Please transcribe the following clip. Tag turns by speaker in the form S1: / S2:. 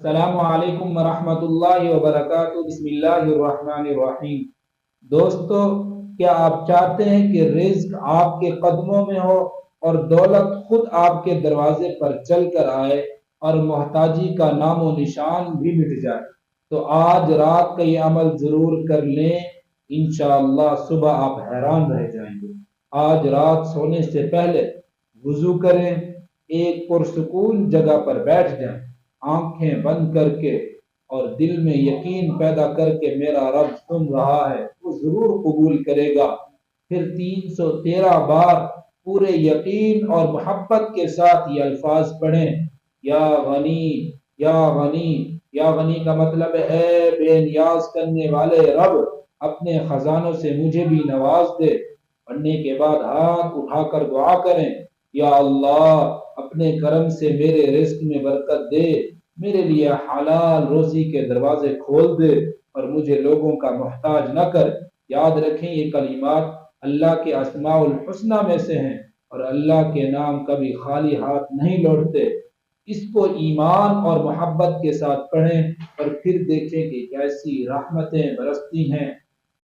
S1: अस्सलामु अलैकुम वरहमतुल्लाहि वबरकातुहू। बिस्मिल्लाहिर्रहमानिर्रहीम। दोस्तों, क्या आप चाहते हैं कि रिज्क आपके कदमों में हो और दौलत खुद आपके दरवाजे पर चल कर आए और मोहताजी का नामो निशान भी मिट जाए? तो आज रात का ये अमल जरूर कर लें। इंशाअल्लाह सुबह आप हैरान रह जाएंगे। आज रात सोने से पहले वुजू करें, एक पुरसुकून जगह पर बैठ जाएं, आंखें बंद करके, और दिल में यकीन पैदा करके मेरा रब सुन रहा है, वो जरूर कबूल करेगा। फिर 313 बार पूरे यकीन और मोहब्बत के साथ ये अल्फाज पढ़ें, या गनी, या गनी। या गनी का मतलब है बेनियाज करने वाले रब, अपने खजानों से मुझे भी नवाज दे। पढ़ने के बाद हाथ उठाकर दुआ करें, या अल्लाह अपने करम से मेरे रिस्क में बरकत दे, मेरे लिए हलाल रोजी के दरवाजे खोल दे और मुझे लोगों का मोहताज न कर। याद रखें, ये कलिमात अल्लाह के अस्माउल हुस्ना में से हैं और अल्लाह के नाम कभी खाली हाथ नहीं लौटते। इसको ईमान और मोहब्बत के साथ पढ़ें और फिर देखें कि कैसी रहमतें बरसती हैं।